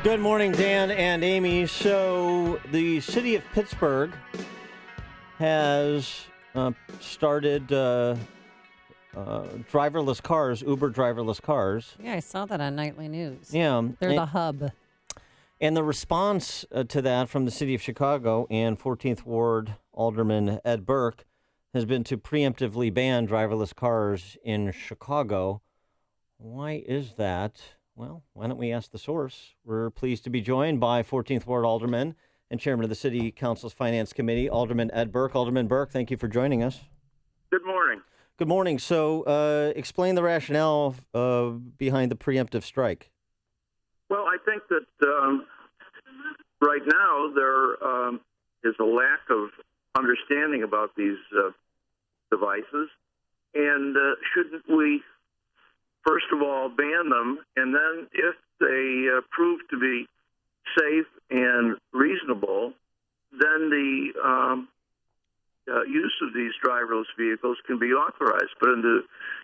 Good morning, Dan and Amy. So the city of Pittsburgh has started driverless cars, Uber driverless cars. Yeah, I saw that on Nightly News. Yeah. They're the hub. And the response to that from the city of Chicago and 14th Ward Alderman Ed Burke has been to preemptively ban driverless cars in Chicago. Why is that? Well, why don't we ask the source? We're pleased to be joined by 14th Ward Alderman and Chairman of the City Council's Finance Committee, Alderman Ed Burke. Alderman Burke, thank you for joining us. Good morning. Good morning. So explain the rationale behind the preemptive strike. Well, I think that right now there is a lack of understanding about these devices, and shouldn't we first of all ban them, and then if they prove to be safe and reasonable, then the use of these driverless vehicles can be authorized. But in the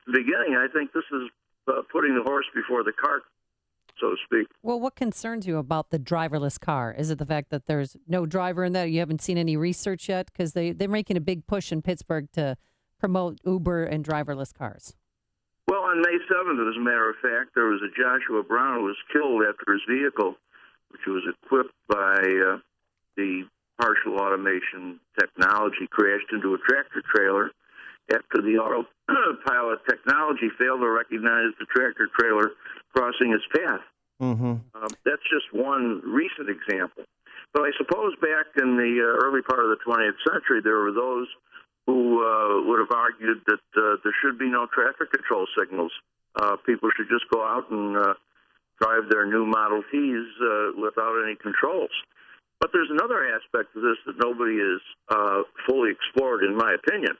beginning, I think this is putting the horse before the cart, so to speak. Well, what concerns you about the driverless car? Is it the fact that there's no driver in that? You haven't seen any research yet? Because they're making a big push in Pittsburgh to promote Uber and driverless cars. Well, on May 7th, as a matter of fact, there was a Joshua Brown who was killed after his vehicle, which was equipped by the partial automation technology, crashed into a tractor trailer after the autopilot technology failed to recognize the tractor trailer crossing its path. Mm-hmm. That's just one recent example. But I suppose back in the early part of the 20th century, there were those who would have argued that there should be no traffic control signals. People should just go out and drive their new Model Ts without any controls. But there's another aspect of this that nobody has fully explored, in my opinion,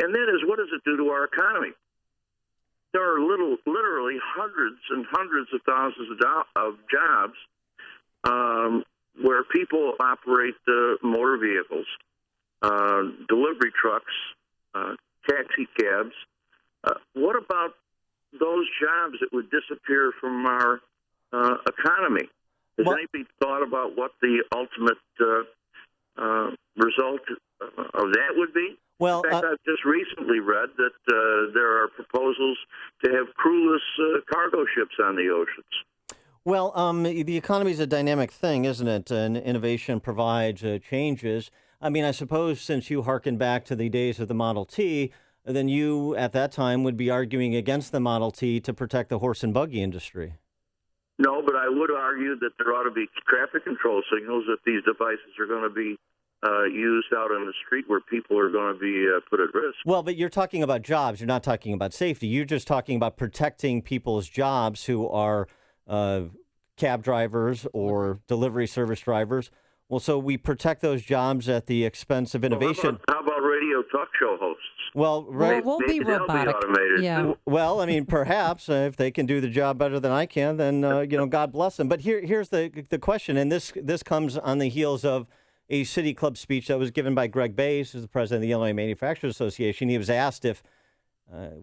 and that is, what does it do to our economy? There are literally hundreds and hundreds of thousands of jobs where people operate motor vehicles, delivery trucks, taxi cabs. What about those jobs that would disappear from our economy? Has anybody thought about what the ultimate result of that would be? Well, in fact, I've just recently read that there are proposals to have crewless cargo ships on the oceans. Well, the economy is a dynamic thing, isn't it? And innovation provides changes. I mean, I suppose since you hearken back to the days of the Model T, then you at that time would be arguing against the Model T to protect the horse and buggy industry. No, but I would argue that there ought to be traffic control signals if these devices are going to be used out on the street where people are going to be put at risk. Well, but you're talking about jobs. You're not talking about safety. You're just talking about protecting people's jobs who are cab drivers or delivery service drivers. Well, so we protect those jobs at the expense of innovation. How about radio talk show hosts? Well, right. We'll be robotic. Yeah. Well, I mean, perhaps if they can do the job better than I can, then God bless them. But here's the question, and this comes on the heels of a City Club speech that was given by Greg Bays, who's the president of the Illinois Manufacturers Association. He was asked if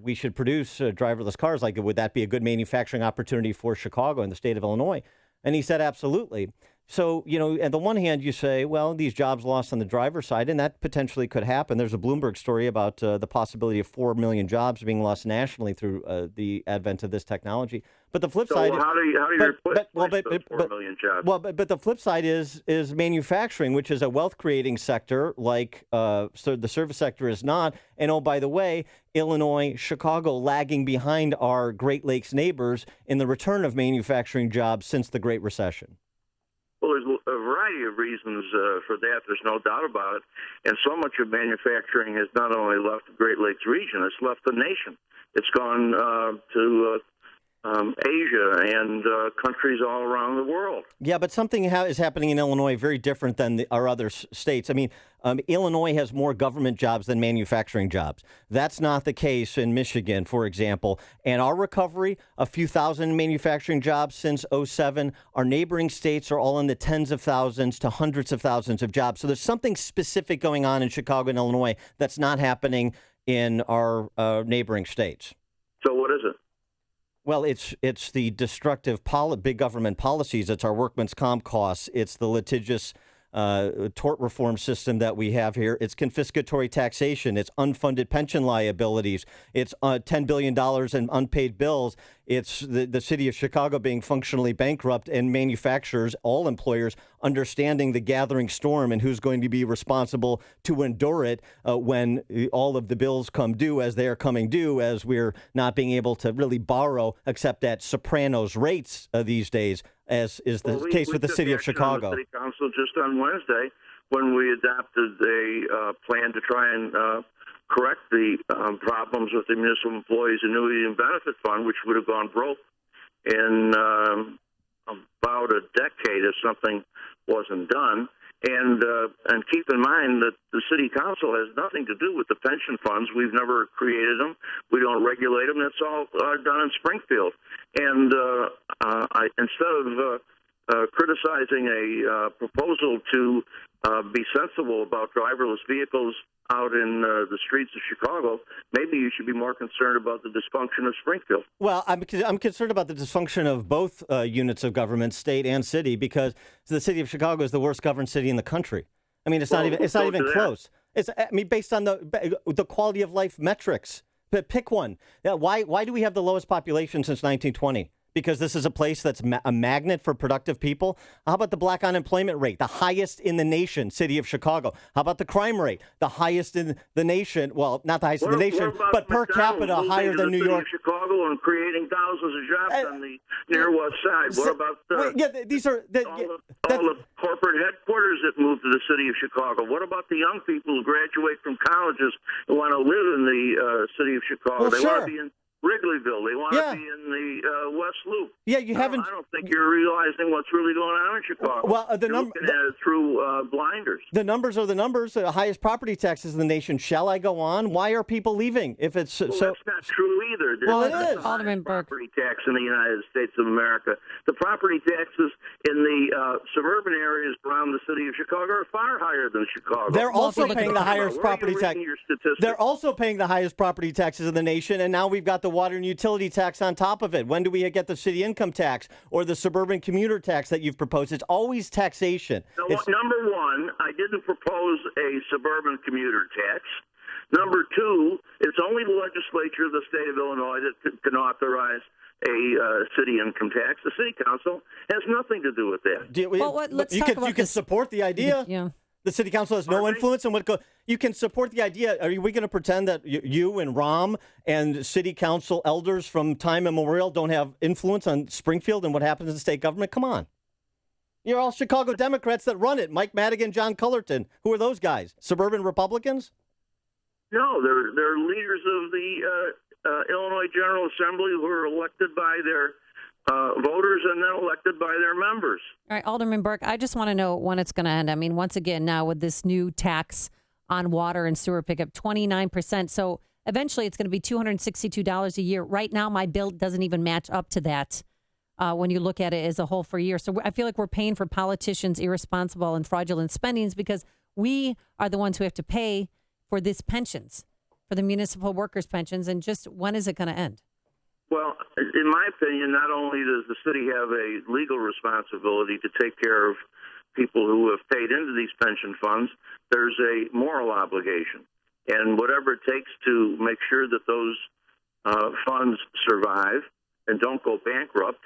we should produce driverless cars. Like, would that be a good manufacturing opportunity for Chicago and the state of Illinois? And he said, absolutely. So, on the one hand, you say, well, these jobs lost on the driver's side, and that potentially could happen. There's a Bloomberg story about the possibility of 4 million jobs being lost nationally through the advent of this technology. But the flip side, how do you replace those 4 million jobs? Well, but the flip side is manufacturing, which is a wealth-creating sector, like so the service sector is not. And oh, by the way, Illinois, Chicago, lagging behind our Great Lakes neighbors in the return of manufacturing jobs since the Great Recession. Well, there's a variety of reasons for that. There's no doubt about it. And so much of manufacturing has not only left the Great Lakes region, it's left the nation. It's gone to Asia and countries all around the world. Yeah, but something is happening in Illinois very different than our other states. I mean, Illinois has more government jobs than manufacturing jobs. That's not the case in Michigan, for example. And our recovery, a few thousand manufacturing jobs since '07. Our neighboring states are all in the tens of thousands to hundreds of thousands of jobs. So there's something specific going on in Chicago and Illinois that's not happening in our neighboring states. So what is it? Well, it's the destructive big government policies. It's our workman's comp costs. It's the litigious tort reform system that we have here. It's confiscatory taxation. It's unfunded pension liabilities. It's $10 billion in unpaid bills. It's the city of Chicago being functionally bankrupt, and manufacturers, all employers, understanding the gathering storm and who's going to be responsible to endure it when all of the bills come due, as they are coming due, as we're not being able to really borrow except at Sopranos rates these days, as is the case with the city of Chicago. The city council just on Wednesday, when we adopted a plan to try and correct the problems with the Municipal Employees Annuity and Benefit Fund, which would have gone broke in about a decade if something wasn't done. And keep in mind that the city council has nothing to do with the pension funds. We've never created them. We don't regulate them. That's all done in Springfield. And instead of criticizing a proposal to be sensible about driverless vehicles out in the streets of Chicago, maybe you should be more concerned about the dysfunction of Springfield. Well, I'm concerned about the dysfunction of both units of government, state and city, because the city of Chicago is the worst governed city in the country. I mean, it's not even close. Based on the quality of life metrics. But pick one. Why do we have the lowest population since 1920? Because this is a place that's a magnet for productive people? How about the black unemployment rate, the highest in the nation, city of Chicago? How about the crime rate, the highest in the nation? Well, not the highest in the nation, but per capita higher than New York. City of Chicago and creating thousands of jobs on the near west side. What about these are all the corporate headquarters that moved to the city of Chicago? What about the young people who graduate from colleges who want to live in the city of Chicago? Well, they want to be in Wrigleyville. They want to be in the West Loop. Yeah, you haven't. I don't think you're realizing what's really going on in Chicago. Well, you're looking at it through blinders. The numbers are the numbers. The highest property taxes in the nation. Shall I go on? Why are people leaving? If it's that's not true either. Well, it is. Alderman Burke. Property tax in the United States of America. The property taxes in the suburban areas around the city of Chicago are far higher than Chicago. They're also paying the highest property tax. They're also paying the highest property taxes in the nation, and now we've got the water and utility tax on top of it. When do we get the city income tax or the suburban commuter tax that you've proposed? It's always taxation. Now, number one, I didn't propose a suburban commuter tax. Number two, it's only the legislature of the state of Illinois that can authorize a city income tax. The city council has nothing to do with that. Let's talk about you can support the idea. Yeah. The city council has no influence on what goes. You can support the idea. Are we going to pretend that you and Rahm and city council elders from time immemorial don't have influence on Springfield and what happens in state government? Come on. You're all Chicago Democrats that run it. Mike Madigan, John Cullerton. Who are those guys? Suburban Republicans? No, they're leaders of the Illinois General Assembly who are elected by their voters and then elected by their members. All right, Alderman Burke, I just want to know when it's going to end. I mean, once again, now with this new tax on water and sewer pickup, 29%. So eventually it's going to be $262 a year. Right now, my bill doesn't even match up to that when you look at it as a whole for a year. So I feel like we're paying for politicians' irresponsible and fraudulent spendings because we are the ones who have to pay for these pensions, for the municipal workers' pensions. And just when is it going to end? Well, in my opinion, not only does the city have a legal responsibility to take care of people who have paid into these pension funds, there's a moral obligation. And whatever it takes to make sure that those funds survive and don't go bankrupt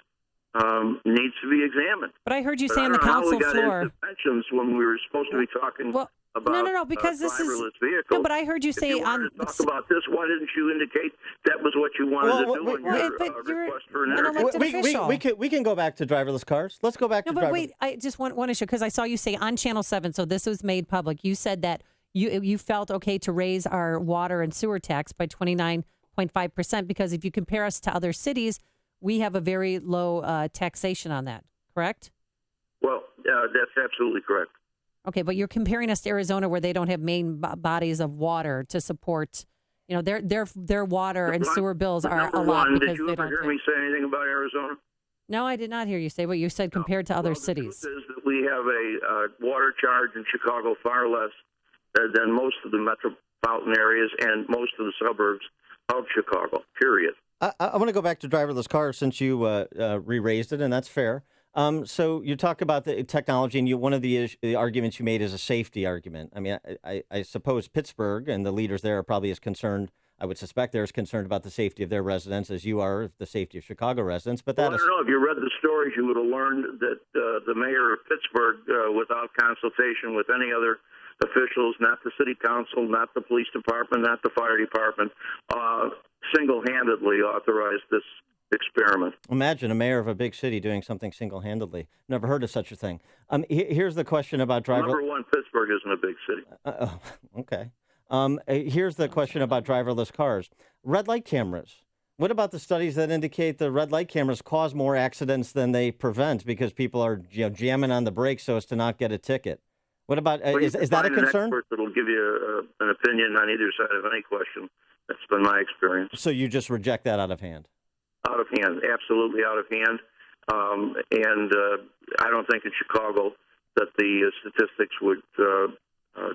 needs to be examined. But I heard you say on the council floor. Into pensions when we were supposed to be talking about no, because this is vehicles. no. But I heard you say if you wanted to talk about this. Why didn't you indicate that was what you wanted to do in your request for an interview? We can go back to driverless cars. Let's go back to driverless. No, but wait, I just want one issue because I saw you say on Channel 7. So this was made public. You said that you felt okay to raise our water and sewer tax by 29.5% because if you compare us to other cities, we have a very low taxation on that. Correct? Well, that's absolutely correct. Okay, but you're comparing us to Arizona where they don't have main bodies of water to support, their water and sewer bills are a lot because they don't. Did you ever hear me say anything about Arizona? No, I did not hear you say what you said compared to other cities. The truth is that we have a water charge in Chicago far less than most of the metropolitan areas and most of the suburbs of Chicago, period. I want to go back to driverless cars since you re-raised it, and that's fair. So you talk about the technology, and one of the arguments you made is a safety argument. I mean, I suppose Pittsburgh and the leaders there are probably as concerned. I would suspect they're as concerned about the safety of their residents as you are the safety of Chicago residents. But I don't know. If you read the stories, you would have learned that the mayor of Pittsburgh, without consultation with any other officials, not the city council, not the police department, not the fire department, single-handedly authorized this experiment. Imagine a mayor of a big city doing something single-handedly. Never heard of such a thing. Here's the question about Number one, Pittsburgh isn't a big city. Okay. Here's the question about driverless cars. Red light cameras. What about the studies that indicate the red light cameras cause more accidents than they prevent because people are jamming on the brakes so as to not get a ticket? What about is that a concern? An expert that will give you an opinion on either side of any question. That's been my experience. So you just reject that out of hand? Out of hand, absolutely out of hand. And I don't think in Chicago that the statistics would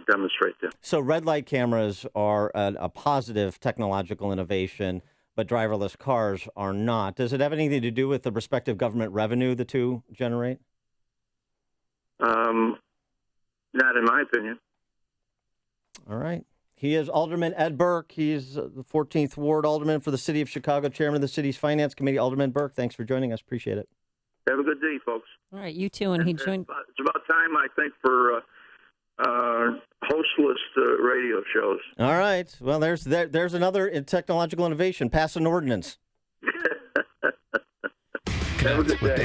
demonstrate that. So red light cameras are a positive technological innovation, but driverless cars are not. Does it have anything to do with the respective government revenue the two generate? Not in my opinion. All right. He is Alderman Ed Burke. He's the 14th Ward Alderman for the City of Chicago, Chairman of the city's Finance Committee. Alderman Burke, thanks for joining us. Appreciate it. Have a good day, folks. All right, you too. And he joined. It's about time, I think, for hostless radio shows. All right. Well, there's another technological innovation. Pass an ordinance. Have a good day.